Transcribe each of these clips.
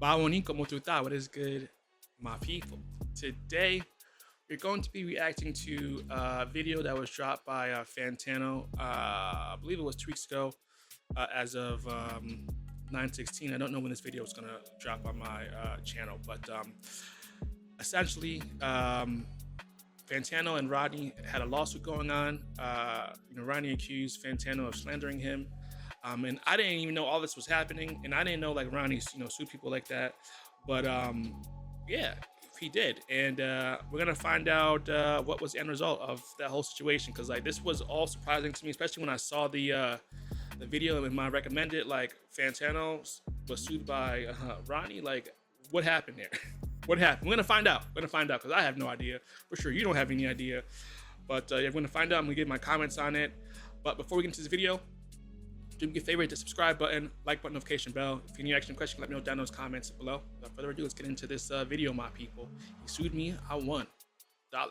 Bawoni como tu ta, what is good, my people? Today, we're going to be reacting to a video that was dropped by Fantano. I believe it was 2 weeks ago, as of 9/16. I don't know when this video is gonna drop on my channel, but essentially, Fantano and Rodney had a lawsuit going on. Rodney accused Fantano of slandering him. And I didn't even know all this was happening, and I didn't know like Ronnie, sued people like that. But yeah, he did, and we're gonna find out what was the end result of that whole situation. Because like this was all surprising to me, especially when I saw the video in my recommended. Like Fantano was sued by Ronnie. Like, what happened there? What happened? We're gonna find out. We're gonna find out because I have no idea for sure. You don't have any idea, but yeah, we're gonna find out. I'm gonna give my comments on it. But before we get into this video, do me a favor, hit the subscribe button, like button, notification bell. If you need action question, let me know down in those comments below. Without further ado, let's get into this video, my people. He sued me, I won. $1.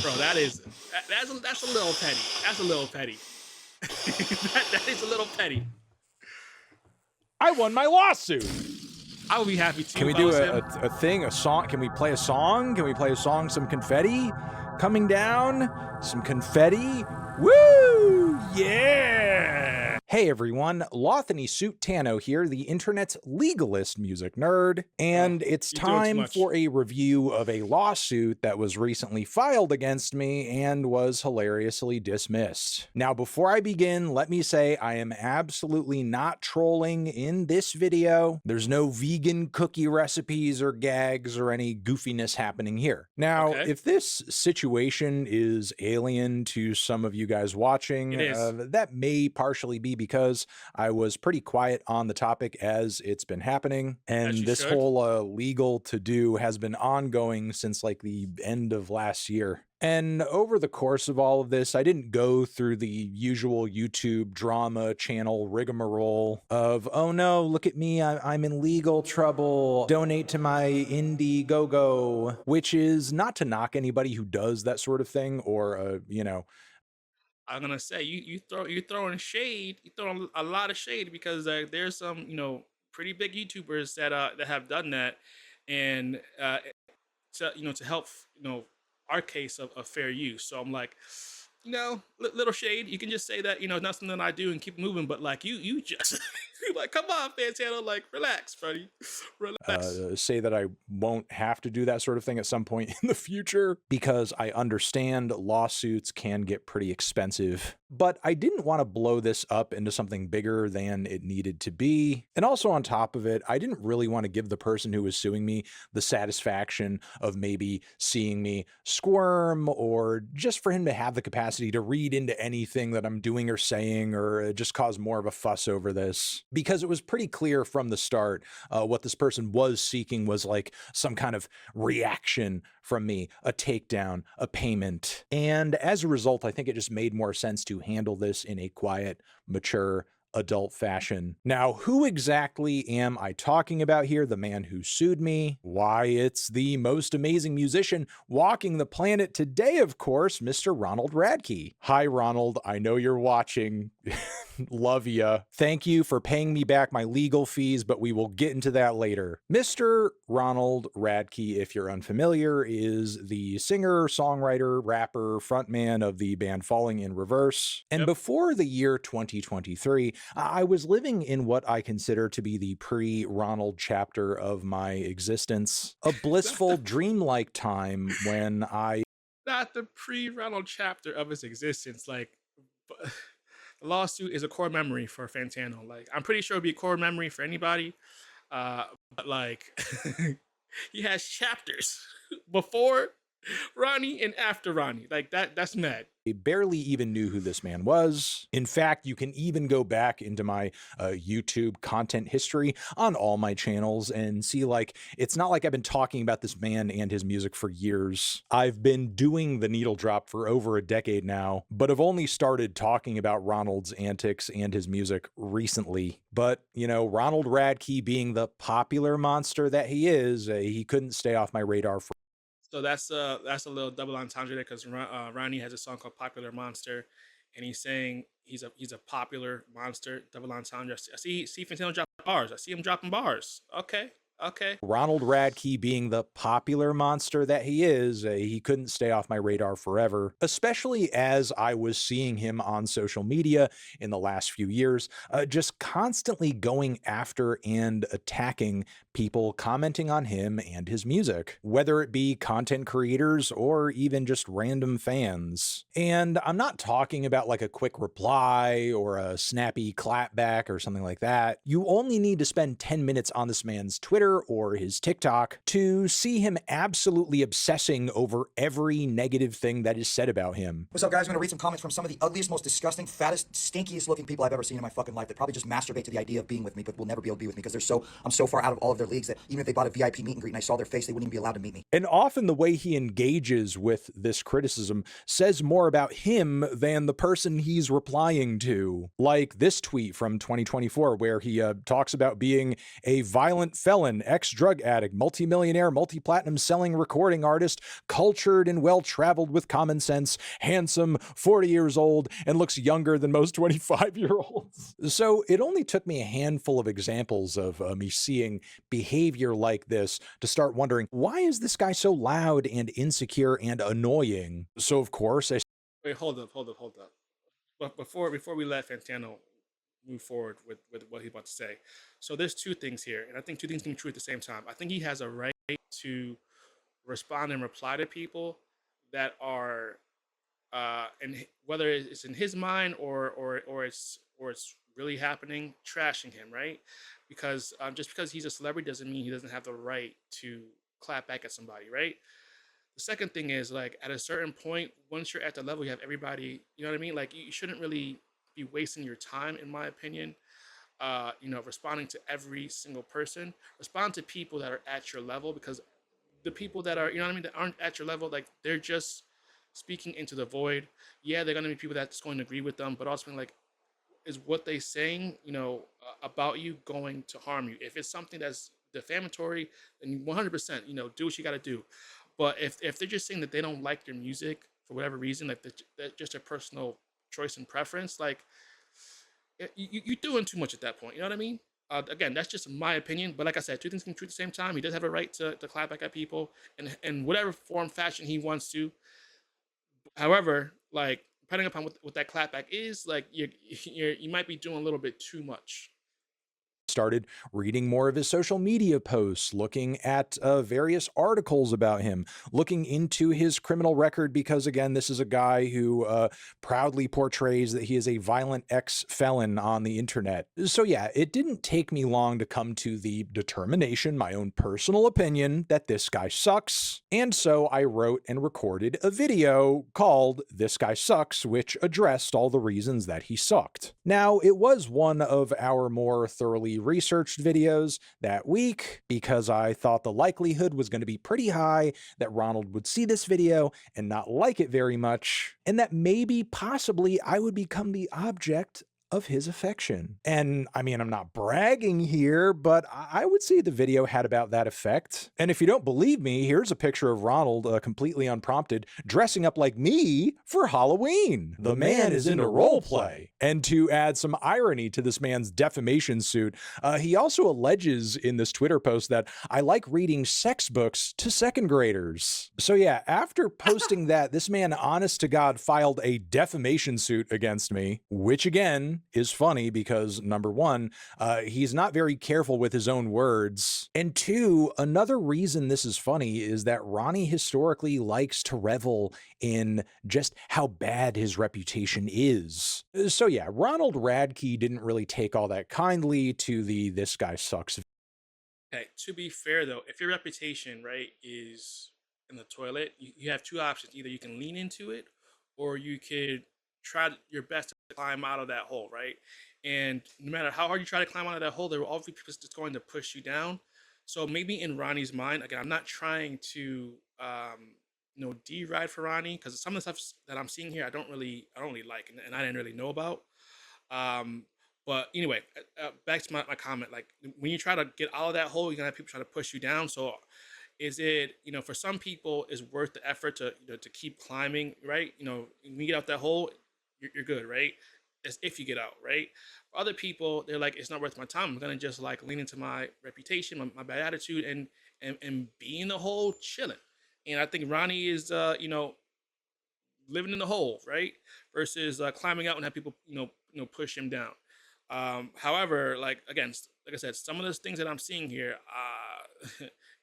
Bro, that's a little petty. That's a little petty. that is a little petty. I won my lawsuit. I will be happy to. Can we do a thing, a song? Can we play a song? Can we play a song? Some confetti coming down, some confetti. Woo! Yeah! Hey everyone, Lothany Suit Tano here, the internet's legalist music nerd, and it's time for a review of a lawsuit that was recently filed against me and was hilariously dismissed. Now, before I begin, let me say I am absolutely not trolling in this video. There's no vegan cookie recipes or gags or any goofiness happening here. Now, if this situation is alien to some of you guys watching, that may partially be because I was pretty quiet on the topic as it's been happening, and this whole legal to-do has been ongoing since like the end of last year. And over the course of all of this, I didn't go through the usual YouTube drama channel rigmarole of, oh no, look at me, I'm in legal trouble, donate to my Indiegogo, which is not to knock anybody who does that sort of thing, or, I'm gonna say you're throwing shade. You're throwing a lot of shade because there's some pretty big YouTubers that have done that, and to help our case of fair use. So I'm like, little shade. You can just say that not something I do and keep moving. But like you just you're like, come on, Fantano, like relax, buddy, relax. Say that I won't have to do that sort of thing at some point in the future, because I understand lawsuits can get pretty expensive. But I didn't want to blow this up into something bigger than it needed to be. And also on top of it, I didn't really want to give the person who was suing me the satisfaction of maybe seeing me squirm, or just for him to have the capacity to read into anything that I'm doing or saying, or just cause more of a fuss over this. Because it was pretty clear from the start what this person was seeking was like some kind of reaction from me, a takedown, a payment. And as a result, I think it just made more sense to handle this in a quiet, mature, adult fashion. Now, who exactly am I talking about here? The man who sued me? Why, it's the most amazing musician walking the planet today, of course, Mr. Ronald Radke. Hi, Ronald. I know you're watching. Love ya. Thank you for paying me back my legal fees, but we will get into that later. Mr. Ronald Radke, if you're unfamiliar, is the singer, songwriter, rapper, frontman of the band Falling in Reverse. And before the year 2023, I was living in what I consider to be the pre-Ronald chapter of my existence. A blissful, dreamlike time when I... Not the pre-Ronald chapter of his existence, like... The lawsuit is a core memory for Fantano. Like, I'm pretty sure it'd be a core memory for anybody. But like, he has chapters before Ronnie and after Ronnie. Like that's mad. I barely even knew who this man was. In fact, you can even go back into my YouTube content history on all my channels and see, like, it's not like I've been talking about this man and his music for years. I've been doing the needle drop for over a decade now, but I've only started talking about Ronald's antics and his music recently. But, Ronald Radke being the popular monster that he is, he couldn't stay off my radar for... So that's a little double entendre there, because Ronnie has a song called "Popular Monster," and he's saying he's a popular monster, double entendre. I see Fantano dropping bars. I see him dropping bars. Okay, okay. Ronald Radke being the popular monster that he is, he couldn't stay off my radar forever, especially as I was seeing him on social media in the last few years, just constantly going after and attacking people commenting on him and his music, whether it be content creators or even just random fans. And I'm not talking about like a quick reply or a snappy clapback or something like that. You only need to spend 10 minutes on this man's Twitter or his TikTok to see him absolutely obsessing over every negative thing that is said about him. What's up, guys? I'm gonna read some comments from some of the ugliest, most disgusting, fattest, stinkiest looking people I've ever seen in my fucking life. They probably just masturbate to the idea of being with me, but will never be able to be with me because I'm so far out of all of their leagues that even if they bought a VIP meet and greet and I saw their face, they wouldn't even be allowed to meet me. And often the way he engages with this criticism says more about him than the person he's replying to. Like this tweet from 2024, where he talks about being a violent felon, ex-drug addict, multimillionaire, multi-platinum selling recording artist, cultured and well-traveled with common sense, handsome, 40 years old, and looks younger than most 25-year-olds. So it only took me a handful of examples of me seeing behavior like this to start wondering, why is this guy so loud and insecure and annoying? So of course I Wait, hold up. But before we let Fantano move forward with what he's about to say, so there's two things here, and I think two things can be true at the same time. I think he has a right to respond and reply to people that are and whether it's in his mind or it's really happening, trashing him, right? Because just because he's a celebrity doesn't mean he doesn't have the right to clap back at somebody, right? The second thing is like at a certain point, once you're at the level, you have everybody. You know what I mean? Like you shouldn't really be wasting your time, in my opinion. Responding to every single person. Respond to people that are at your level because the people that are, you know what I mean, that aren't at your level, like they're just speaking into the void. Yeah, they're gonna be people that's going to agree with them, but also like, is what they saying, about you going to harm you? If it's something that's defamatory, then 100%, do what you got to do. But if they're just saying that they don't like your music for whatever reason, like that's just a personal choice and preference, like you're doing too much at that point. You know what I mean? Again, that's just my opinion. But like I said, two things can be true at the same time. He does have a right to clap back at people and whatever form, fashion he wants to. However, like depending upon what that clapback is, like you might be doing a little bit too much. started reading more of his social media posts, looking at various articles about him, looking into his criminal record, because again, this is a guy who proudly portrays that he is a violent ex-felon on the internet. So yeah, it didn't take me long to come to the determination, my own personal opinion, that this guy sucks. And so I wrote and recorded a video called This Guy Sucks, which addressed all the reasons that he sucked. Now, it was one of our more thoroughly researched videos that week because I thought the likelihood was going to be pretty high that Ronald would see this video and not like it very much, and that maybe possibly I would become the object of his affection. And I mean, I'm not bragging here, but I would say the video had about that effect. And if you don't believe me, here's a picture of Ronald, completely unprompted, dressing up like me for Halloween. The man is into role play. And to add some irony to this man's defamation suit, he also alleges in this Twitter post that I like reading sex books to second graders. So yeah, after posting that, this man, honest to God, filed a defamation suit against me, which again, is funny because number one, he's not very careful with his own words. And two, another reason this is funny is that Ronnie historically likes to revel in just how bad his reputation is. So yeah, Ronald Radke didn't really take all that kindly to the This Guy Sucks. Okay, to be fair though, if your reputation, right, is in the toilet, you have two options. Either you can lean into it or you could try your best to climb out of that hole, right? And no matter how hard you try to climb out of that hole, there will always be people that's going to push you down. So maybe in Ronnie's mind, again, I'm not trying to deride for Ronnie because some of the stuff that I'm seeing here, I don't really like, and I didn't really know about. Um, but anyway, back to my comment. Like when you try to get out of that hole, you're gonna have people try to push you down. So is it, for some people is worth the effort to to keep climbing, right? When you get out that hole, you're good, right? as if you get out, right? For other people, they're like, it's not worth my time. I'm gonna just like lean into my reputation, my bad attitude, and be in the hole chilling. And I think Ronnie is, living in the hole, right? Versus climbing out and have people, push him down. However, like again, like I said, some of those things that I'm seeing here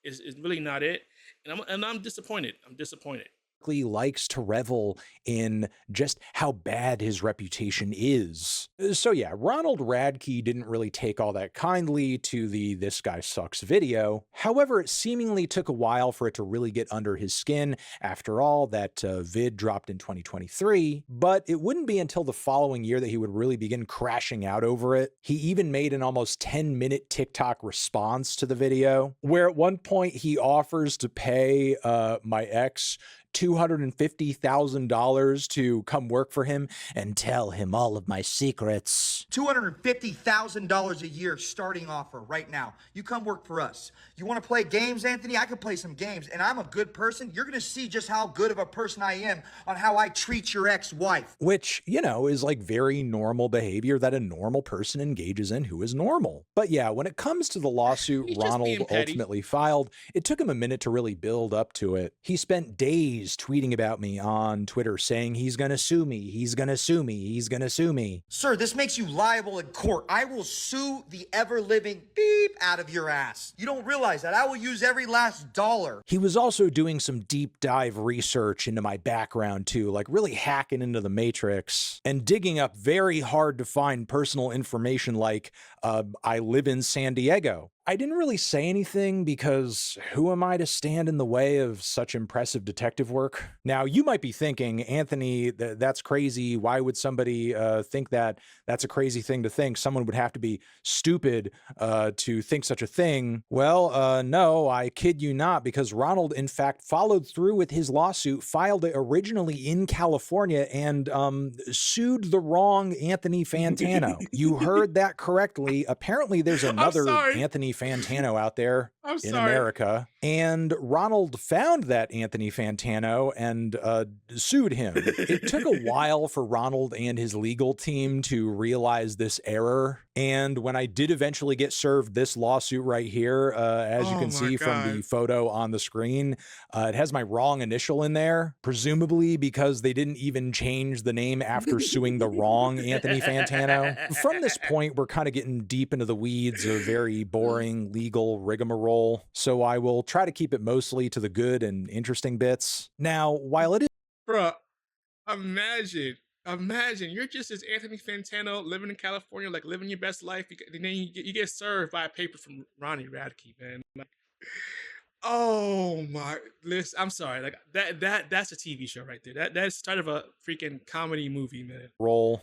is really not it, and I'm disappointed. I'm disappointed. Likes to revel in just how bad his reputation is. So yeah, Ronald Radke didn't really take all that kindly to the "this guy sucks" video. However, it seemingly took a while for it to really get under his skin. After all, that vid dropped in 2023, but it wouldn't be until the following year that he would really begin crashing out over it. He even made an almost 10-minute TikTok response to the video, where at one point he offers to pay my ex $250,000 to come work for him and tell him all of my secrets. $250,000 a year starting offer right now. You come work for us. You want to play games, Anthony? I can play some games, and I'm a good person. You're going to see just how good of a person I am on how I treat your ex-wife. Which, is like very normal behavior that a normal person engages in who is normal. But yeah, when it comes to the lawsuit Ronald ultimately filed, it took him a minute to really build up to it. He spent days tweeting about me on Twitter saying he's gonna sue me, he's gonna sue me, he's gonna sue me. Sir, this makes you liable in court. I will sue the ever-living beep out of your ass. You don't realize that. I will use every last dollar. He was also doing some deep dive research into my background too, like really hacking into the matrix and digging up very hard to find personal information like I live in San Diego. I didn't really say anything because who am I to stand in the way of such impressive detective work? Now, you might be thinking, Anthony, that's crazy. Why would somebody think that? That's a crazy thing to think. Someone would have to be stupid to think such a thing. Well, no, I kid you not, because Ronald, in fact, followed through with his lawsuit, filed it originally in California, and sued the wrong Anthony Fantano. You heard that correctly. Apparently, there's another Anthony Fantano out there in America, and Ronald found that Anthony Fantano and sued him. It took a while for Ronald and his legal team to realize this error, and when I did eventually get served this lawsuit right here, as you can see from the photo on the screen, it has my wrong initial in there, presumably because they didn't even change the name after suing the wrong Anthony Fantano. From this point, we're kind of getting deep into the weeds of very boring legal rigmarole, so I will try to keep it mostly to the good and interesting bits. Now, while it is... Bruh, imagine you're just as Anthony Fantano living in California, like living your best life, and then you get served by a paper from Ronnie Radke, man. Like, oh my, listen, I'm sorry, like that's a TV show right there. That's kind of a freaking comedy movie, man.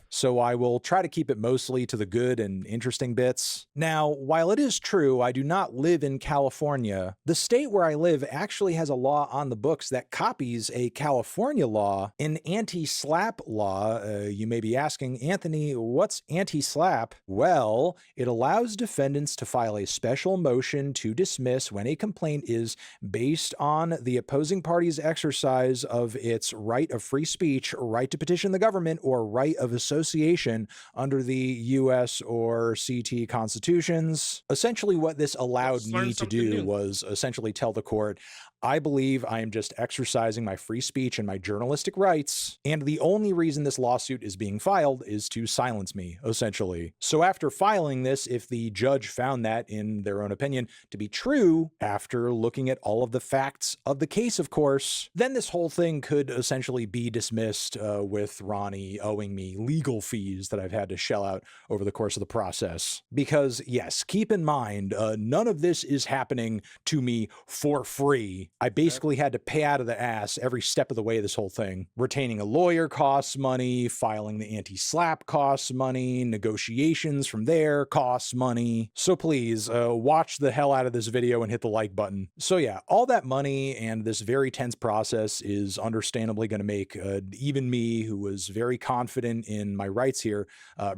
So I will try to keep it mostly to the good and interesting bits. Now, while it is true I do not live in California, the state where I live actually has a law on the books that copies a California law, an anti-slap law. You may be asking, Anthony, what's anti-slap? Well, it allows defendants to file a special motion to dismiss when a complaint is based on the opposing party's exercise of its right of free speech, right to petition the government, or right of association under the U.S. or CT constitutions. Essentially, what this allowed me to do was essentially tell the court, I believe I am just exercising my free speech and my journalistic rights, and the only reason this lawsuit is being filed is to silence me, essentially. So after filing this, if the judge found that, in their own opinion, to be true, after looking at all of the facts of the case, of course, then this whole thing could essentially be dismissed with Ronnie owing me legal fees that I've had to shell out over the course of the process. Because, yes, keep in mind, none of this is happening to me for free. I basically had to pay out of the ass every step of the way of this whole thing. Retaining a lawyer costs money, filing the anti-slap costs money, negotiations from there costs money. So please, watch the hell out of this video and hit the like button. So yeah, all that money and this very tense process is understandably going to make even me, who was very confident in my rights here,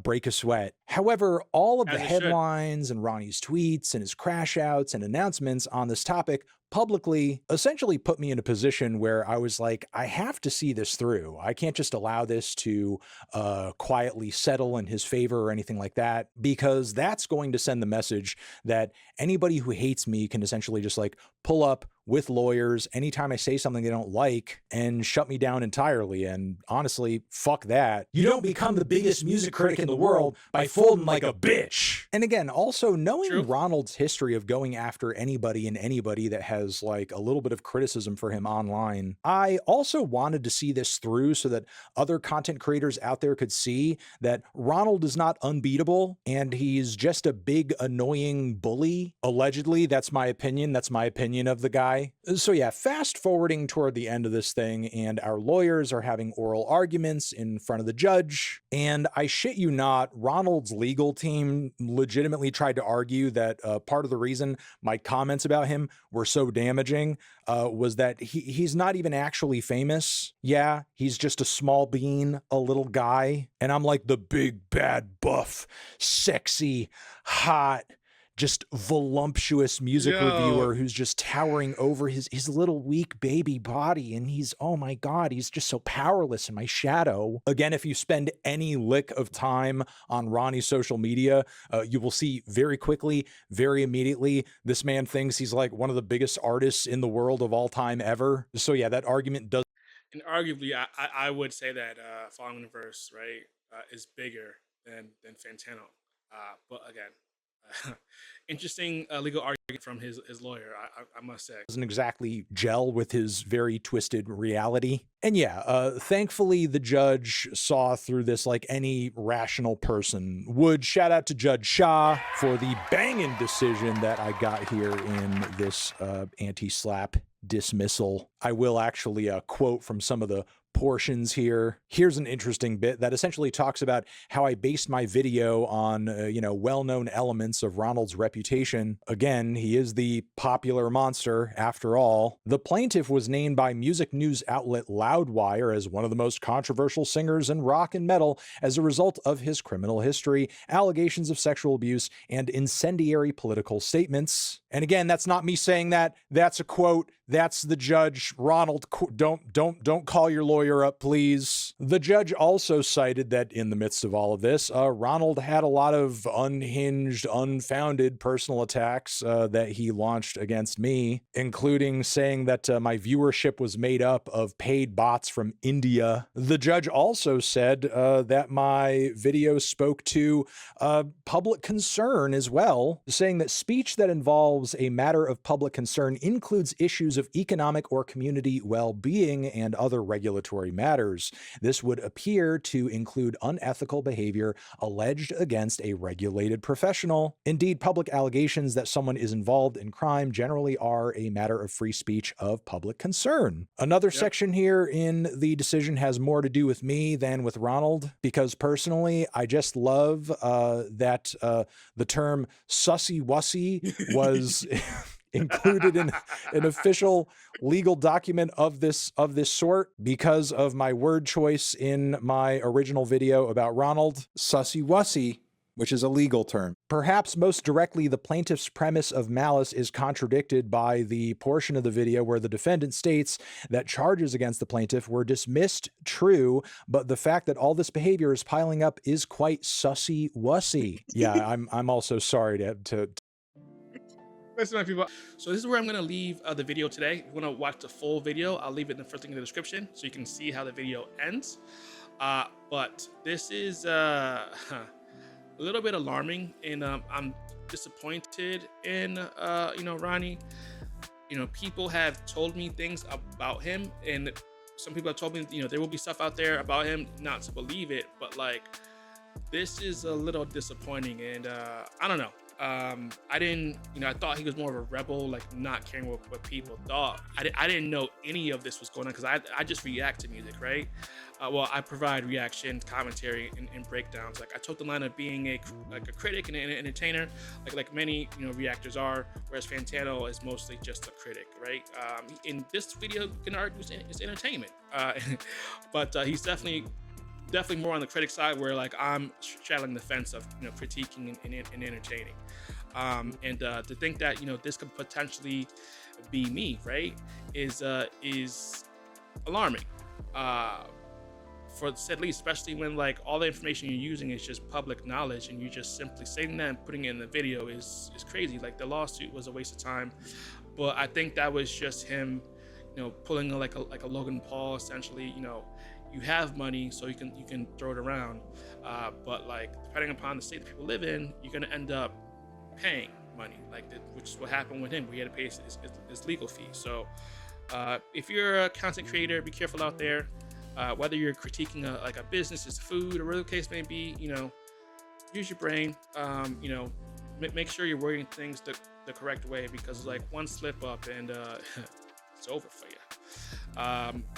break a sweat. However, all of the headlines and Ronnie's tweets and his crash outs and announcements on this topic publicly essentially put me in a position where I was like, I have to see this through. I can't just allow this to quietly settle in his favor or anything like that, because that's going to send the message that anybody who hates me can essentially just like pull up with lawyers anytime I say something they don't like and shut me down entirely. And honestly, fuck that. You don't become the biggest music critic in the world by folding like a bitch. And again, also knowing True. Ronald's history of going after anybody and anybody that has like a little bit of criticism for him online, I also wanted to see this through so that other content creators out there could see that Ronald is not unbeatable and he's just a big annoying bully. Allegedly, that's my opinion. That's my opinion of the guy. So yeah, fast forwarding toward the end of this thing, and our lawyers are having oral arguments in front of the judge. And I shit you not, Ronald's legal team legitimately tried to argue that part of the reason my comments about him were so damaging was that he's not even actually famous. Yeah, he's just a small bean, a little guy. And I'm like the big, bad, buff, sexy, hot, just voluptuous music reviewer who's just towering over his little weak baby body. And he's, oh my God, he's just so powerless in my shadow. Again, if you spend any lick of time on Ronnie's social media, you will see very quickly, very immediately, this man thinks he's like one of the biggest artists in the world of all time ever. So yeah, that argument does. And arguably, I would say that Falling Universe, right, is bigger than Fantano. But again, interesting legal argument from his lawyer, I must say. Doesn't exactly gel with his very twisted reality. And yeah, thankfully the judge saw through this like any rational person would. Shout out to Judge Shah for the banging decision that I got here in this anti-slap dismissal. I will actually quote from some of the portions here. Here's an interesting bit that essentially talks about how I based my video on, well-known elements of Ronald's reputation. Again, he is the popular monster after all. The plaintiff was named by music news outlet Loudwire as one of the most controversial singers in rock and metal as a result of his criminal history, allegations of sexual abuse, and incendiary political statements. And again, that's not me saying that. That's a quote. That's the judge. Ronald, don't call your lawyer up, please. The judge also cited that in the midst of all of this, Ronald had a lot of unhinged, unfounded personal attacks that he launched against me, including saying that my viewership was made up of paid bots from India. The judge also said that my video spoke to public concern as well, saying that speech that involves a matter of public concern includes issues of economic or community well-being and other regulatory matters. This would appear to include unethical behavior alleged against a regulated professional. Indeed, public allegations that someone is involved in crime generally are a matter of free speech of public concern. Another section here in the decision has more to do with me than with Ronald, because personally, I just love that the term sussy wussy was included in an official legal document of this sort because of my word choice in my original video about Ronald. Sussy wussy, which is a legal term. Perhaps most directly, the plaintiff's premise of malice is contradicted by the portion of the video where the defendant states that charges against the plaintiff were dismissed, true, but the fact that all this behavior is piling up is quite sussy wussy. Yeah, I'm also sorry to Listen, my people. So this is where I'm going to leave the video today. If you want to watch the full video, I'll leave it in the first link in the description so you can see how the video ends. But this is a little bit alarming, and I'm disappointed in Ronnie. People have told me things about him, and some people have told me there will be stuff out there about him, not to believe it, but like this is a little disappointing, and I don't know. I thought he was more of a rebel, like not caring what people thought. I didn't know any of this was going on because I just react to music, right? Well, I provide reaction, commentary, and breakdowns. Like I took the line of being a critic and an entertainer, like many reactors are, whereas Fantano is mostly just a critic, right? In this video, you can argue it's entertainment, but he's definitely more on the critic side, where like I'm straddling the fence of critiquing and entertaining. And to think that this could potentially be me, right, is alarming. For at least, especially when like all the information you're using is just public knowledge, and you just simply saying that and putting it in the video is crazy. Like the lawsuit was a waste of time, but I think that was just him, pulling like a Logan Paul, essentially. You have money, so you can throw it around, but like depending upon the state that people live in, you're gonna end up paying money, like which is what happened with him. We had to pay his legal fee. So if you're a content creator, be careful out there. Whether you're critiquing a business, it's food, or whatever the case may be, use your brain. Make sure you're wording things the correct way, because like one slip up and it's over for you.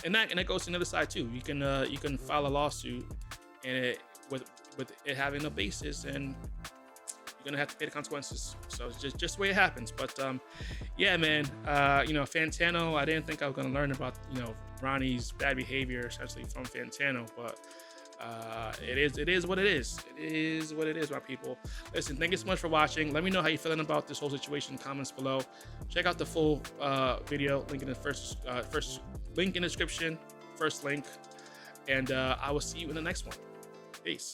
And that goes to the other side too. You can file a lawsuit, and with it having no basis, and you're gonna have to pay the consequences. So it's just the way it happens. But yeah, man, Fantano, I didn't think I was gonna learn about Ronnie's bad behavior essentially from Fantano, but it is what it is. It is what it is, my people. Listen, thank you so much for watching. Let me know how you're feeling about this whole situation in the comments below. Check out the full video, link in the first link in the description, first link, and I will see you in the next one. Peace.